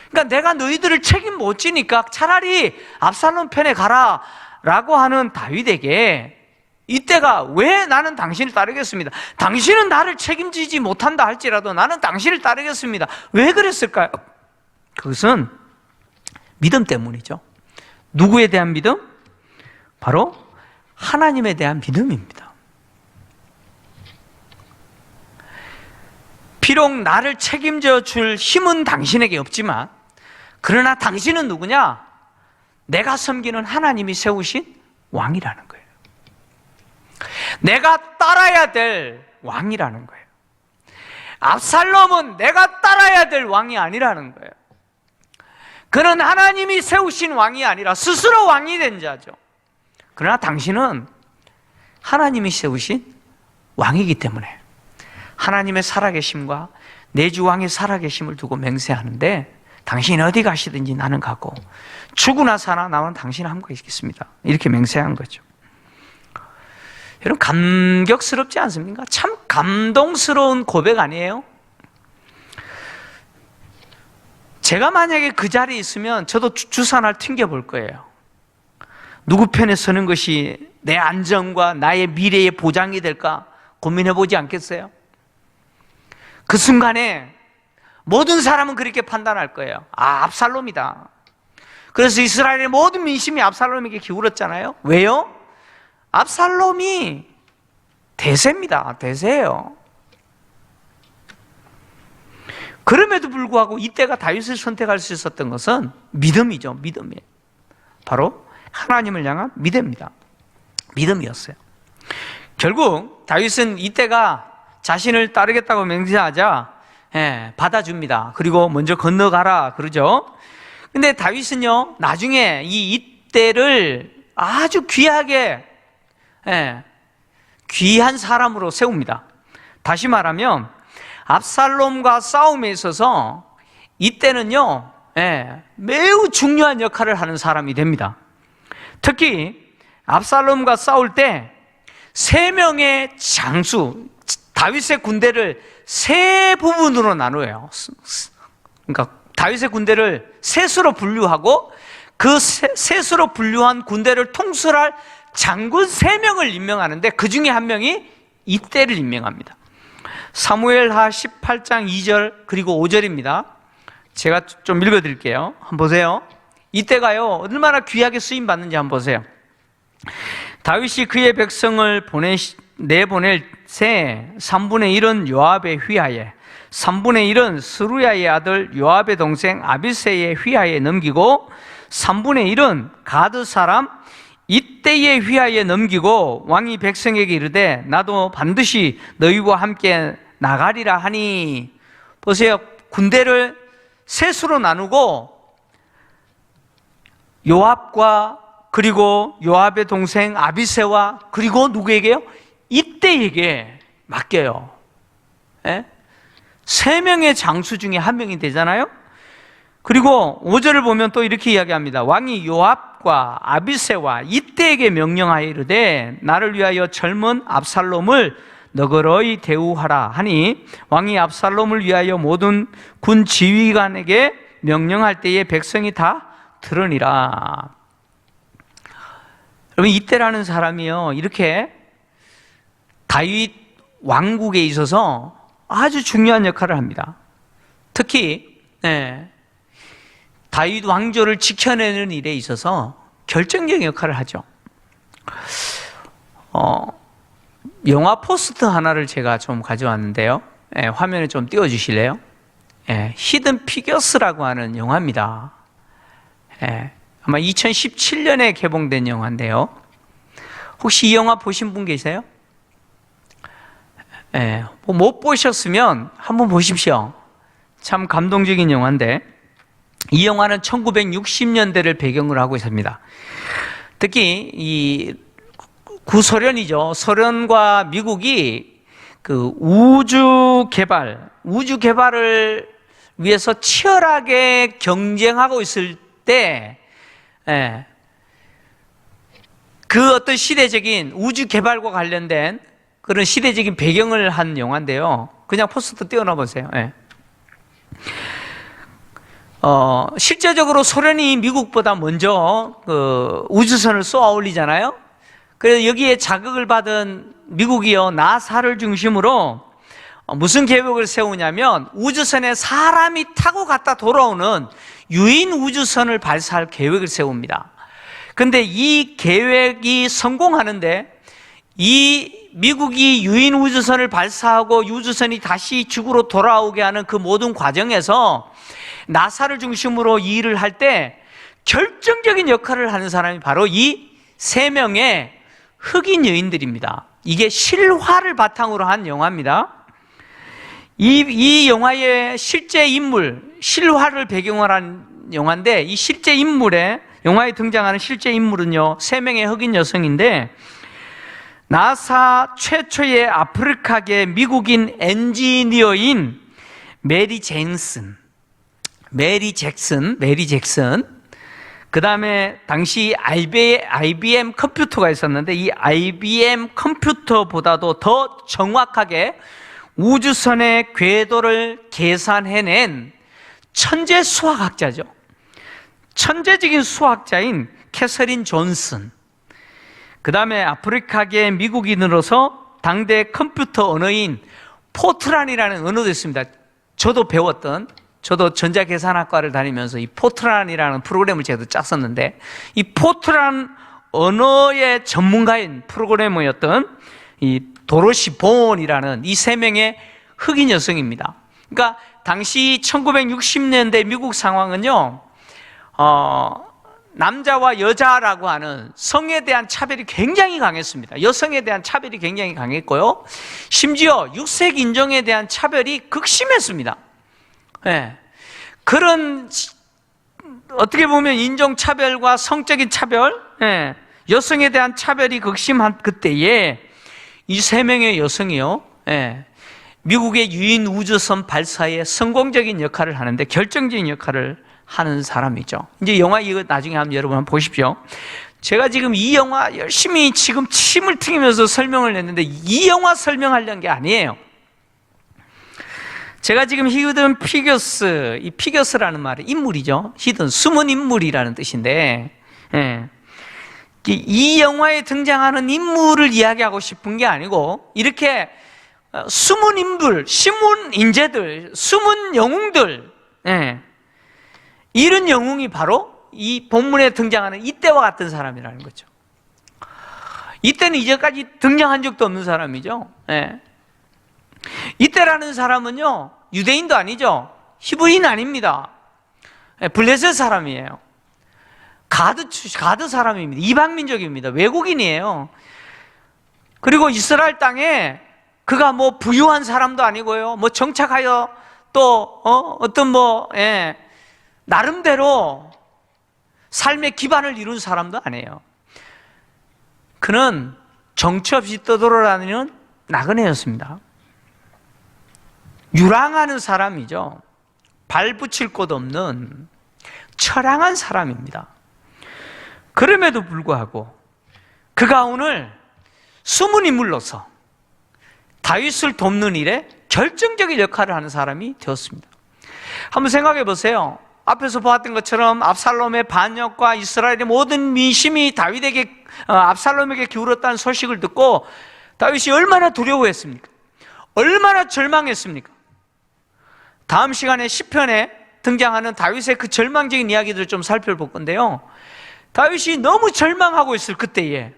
그러니까 내가 너희들을 책임 못 지니까 차라리 압살롬 편에 가라 라고 하는 다윗에게 이때가 왜 나는 당신을 따르겠습니다. 당신은 나를 책임지지 못한다 할지라도 나는 당신을 따르겠습니다. 왜 그랬을까요? 그것은 믿음 때문이죠. 누구에 대한 믿음? 바로 하나님에 대한 믿음입니다. 비록 나를 책임져 줄 힘은 당신에게 없지만 그러나 당신은 누구냐? 내가 섬기는 하나님이 세우신 왕이라는 거예요. 내가 따라야 될 왕이라는 거예요. 압살롬은 내가 따라야 될 왕이 아니라는 거예요. 그는 하나님이 세우신 왕이 아니라 스스로 왕이 된 자죠. 그러나 당신은 하나님이 세우신 왕이기 때문에 하나님의 살아계심과 내 주 왕의 살아계심을 두고 맹세하는데 당신이 어디 가시든지 나는 가고 죽으나 사나 나는 당신과 함께 있겠습니다. 이렇게 맹세한 거죠. 여러분 감격스럽지 않습니까? 참 감동스러운 고백 아니에요? 제가 만약에 그 자리에 있으면 저도 주사 하나를 튕겨볼 거예요. 누구 편에 서는 것이 내 안전과 나의 미래의 보장이 될까 고민해보지 않겠어요? 그 순간에 모든 사람은 그렇게 판단할 거예요. 압살롬이다. 그래서 이스라엘의 모든 민심이 압살롬에게 기울었잖아요. 왜요? 압살롬이 대세입니다. 대세예요. 그럼에도 불구하고 이때가 다윗을 선택할 수 있었던 것은 믿음이죠. 믿음이에요. 바로 하나님을 향한 믿음입니다. 믿음이었어요. 결국 다윗은 이때가 자신을 따르겠다고 맹세하자 받아줍니다. 그리고 먼저 건너가라 그러죠. 근데 다윗은요, 나중에 이 이때를 아주 귀하게 귀한 사람으로 세웁니다. 다시 말하면 압살롬과 싸움에 있어서 이때는요, 매우 중요한 역할을 하는 사람이 됩니다. 특히 압살롬과 싸울 때 3명의 장수, 다윗의 군대를 3부분으로 나누어요. 그러니까 다윗의 군대를 셋으로 분류하고 그 셋으로 분류한 군대를 통솔할 장군 3명을 임명하는데 그 중에 한 명이 이때를 임명합니다. 사무엘하 18장 2절 그리고 5절입니다. 제가 좀 읽어드릴게요. 한번 보세요. 이때가요, 얼마나 귀하게 쓰임받는지 한번 보세요. 다윗이 그의 백성을 내보낼 새 3분의 1은 요압의 휘하에, 3분의 1은 스루야의 아들 요압의 동생 아비새의 휘하에 넘기고 3분의 1은 가드 사람 이때의 휘하에 넘기고 왕이 백성에게 이르되 나도 반드시 너희와 함께 나가리라 하니. 보세요. 군대를 셋으로 나누고 요압과 그리고 요압의 동생 아비새와 그리고 누구에게요? 이때에게 맡겨요. 3명의 장수 중에 1명이 되잖아요. 그리고 5절을 보면 또 이렇게 이야기합니다. 왕이 요압과 아비새와 이때에게 명령하여 이르되 나를 위하여 젊은 압살롬을 너그러이 대우하라 하니 왕이 압살롬을 위하여 모든 군 지휘관에게 명령할 때에 백성이 다 들으니라. 여러분, 이때라는 사람이요, 이렇게 다윗 왕국에 있어서 아주 중요한 역할을 합니다. 특히 다윗 왕조를 지켜내는 일에 있어서 결정적인 역할을 하죠. 영화 포스터 하나를 제가 좀 가져왔는데요. 화면에 좀 띄워주실래요? 히든 피겨스라고 하는 영화입니다. 아마 2017년에 개봉된 영화인데요. 혹시 이 영화 보신 분 계세요? 못 보셨으면 한번 보십시오. 참 감동적인 영화인데, 이 영화는 1960년대를 배경으로 하고 있습니다. 특히 이 구소련이죠. 소련과 미국이 그 우주 개발을 위해서 치열하게 경쟁하고 있을 때, 그 어떤 시대적인 우주 개발과 관련된 그런 시대적인 배경을 한 영화인데요. 그냥 포스터 띄워놔 보세요. 실제적으로 소련이 미국보다 먼저 그 우주선을 쏘아 올리잖아요. 그래서 여기에 자극을 받은 미국이요, 나사를 중심으로 무슨 계획을 세우냐면 우주선에 사람이 타고 갔다 돌아오는 유인 우주선을 발사할 계획을 세웁니다. 그런데 이 계획이 성공하는데, 이 미국이 유인 우주선을 발사하고 우주선이 다시 지구로 돌아오게 하는 그 모든 과정에서 나사를 중심으로 이 일을 할 때 결정적인 역할을 하는 사람이 바로 이 3명의 흑인 여인들입니다. 이게 실화를 바탕으로 한 영화입니다. 이 영화의 실제 인물, 실화를 배경으로 한 영화인데, 이 실제 인물에, 영화에 등장하는 실제 인물은요, 3명의 흑인 여성인데, 나사 최초의 아프리카계 미국인 엔지니어인 메리 잭슨, 그 다음에 당시 IBM 컴퓨터가 있었는데, 이 IBM 컴퓨터보다도 더 정확하게 우주선의 궤도를 계산해낸 천재 수학학자죠. 천재적인 수학자인 캐서린 존슨, 그 다음에 아프리카계 미국인으로서 당대 컴퓨터 언어인 포트란이라는 언어도 있습니다. 저도 전자계산학과를 다니면서 이 포트란이라는 프로그램을 제가 짰었는데, 이 포트란 언어의 전문가인 프로그래머였던 이 도로시 본이라는 이 3명의 흑인 여성입니다. 그러니까 당시 1960년대 미국 상황은요, 남자와 여자라고 하는 성에 대한 차별이 굉장히 강했습니다. 여성에 대한 차별이 굉장히 강했고요. 심지어 육색 인종에 대한 차별이 극심했습니다. 네. 그런 어떻게 보면 인종차별과 성적인 차별, 네. 여성에 대한 차별이 극심한 그때에 이 세 명의 여성이요, 네. 미국의 유인 우주선 발사에 성공적인 역할을 하는데 결정적인 역할을 하는 사람이죠. 이제 영화 이거 나중에 한번 여러분 한번 보십시오. 제가 지금 이 영화 열심히 지금 침을 튀기면서 설명을 했는데 이 영화 설명하려는 게 아니에요. 제가 지금 히든 피겨스, 이 피겨스라는 말은 인물이죠. 히든, 숨은 인물이라는 뜻인데, 예. 이 영화에 등장하는 인물을 이야기하고 싶은 게 아니고 이렇게 숨은 인물, 숨은 인재들, 숨은 영웅들, 예. 이런 영웅이 바로 이 본문에 등장하는 이때와 같은 사람이라는 거죠. 이때는 이제까지 등장한 적도 없는 사람이죠. 예. 이때라는 사람은요, 유대인도 아니죠. 히브리인 아닙니다. 예, 블레셋 사람이에요. 가드 사람입니다. 이방민족입니다. 외국인이에요. 그리고 이스라엘 땅에 그가 뭐 부유한 사람도 아니고요. 뭐 정착하여 또 어떤 예, 나름대로 삶의 기반을 이룬 사람도 아니에요. 그는 정처 없이 떠돌아다니는 나그네였습니다. 유랑하는 사람이죠. 발 붙일 곳 없는 처량한 사람입니다. 그럼에도 불구하고 그가 오늘 숨은 인물로서 다윗을 돕는 일에 결정적인 역할을 하는 사람이 되었습니다. 한번 생각해 보세요. 앞에서 보았던 것처럼 압살롬의 반역과 이스라엘의 모든 민심이 압살롬에게 기울었다는 소식을 듣고 다윗이 얼마나 두려워했습니까? 얼마나 절망했습니까? 다음 시간에 시편에 등장하는 다윗의 그 절망적인 이야기들을 좀 살펴볼 건데요. 다윗이 너무 절망하고 있을 그때에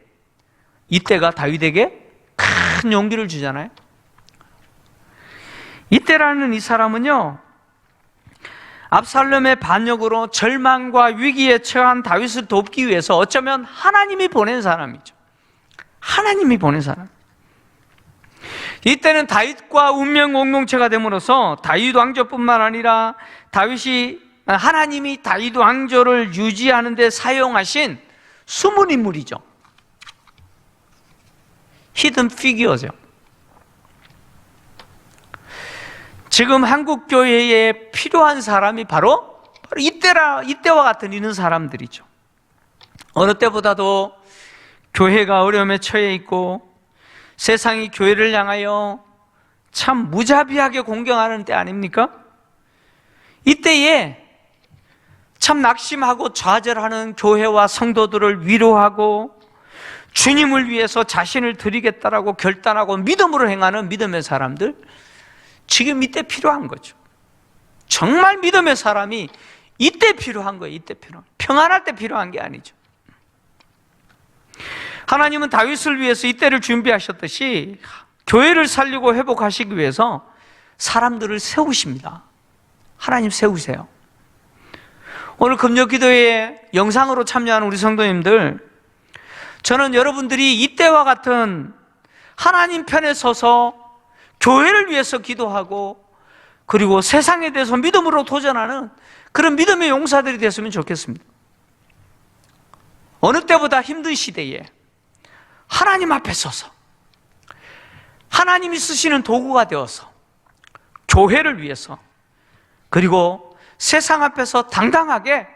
이때가 다윗에게 큰 용기를 주잖아요. 이때라는 이 사람은요, 압살롬의 반역으로 절망과 위기에 처한 다윗을 돕기 위해서 어쩌면 하나님이 보낸 사람이죠. 하나님이 보낸 사람. 이때는 다윗과 운명 공동체가 됨으로써 다윗 왕조뿐만 아니라 하나님이 다윗 왕조를 유지하는 데 사용하신 숨은 인물이죠. 히든 피규어죠. 지금 한국 교회에 필요한 사람이 바로 이때와 같은 이런 사람들이죠. 어느 때보다도 교회가 어려움에 처해 있고 세상이 교회를 향하여 참 무자비하게 공경하는 때 아닙니까? 이때에 참 낙심하고 좌절하는 교회와 성도들을 위로하고 주님을 위해서 자신을 드리겠다라고 결단하고 믿음으로 행하는 믿음의 사람들, 지금 이때 필요한 거죠. 정말 믿음의 사람이 이때 필요한 거예요. 이때 필요한, 평안할 때 필요한 게 아니죠. 하나님은 다윗을 위해서 이때를 준비하셨듯이 교회를 살리고 회복하시기 위해서 사람들을 세우십니다. 하나님 세우세요. 오늘 금요기도에 영상으로 참여하는 우리 성도님들, 저는 여러분들이 이때와 같은 하나님 편에 서서 교회를 위해서 기도하고 그리고 세상에 대해서 믿음으로 도전하는 그런 믿음의 용사들이 됐으면 좋겠습니다. 어느 때보다 힘든 시대에 하나님 앞에 서서 하나님이 쓰시는 도구가 되어서 교회를 위해서 그리고 세상 앞에서 당당하게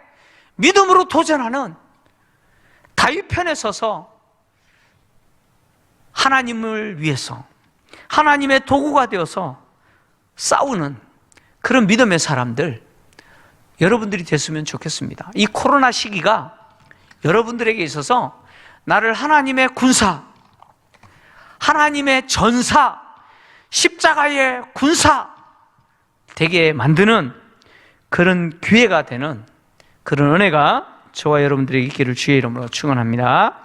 믿음으로 도전하는 다윗 편에 서서 하나님을 위해서 하나님의 도구가 되어서 싸우는 그런 믿음의 사람들, 여러분들이 됐으면 좋겠습니다. 이 코로나 시기가 여러분들에게 있어서 나를 하나님의 군사, 하나님의 전사, 십자가의 군사 되게 만드는 그런 기회가 되는 그런 은혜가 저와 여러분들에게 있기를 주의 이름으로 축원합니다.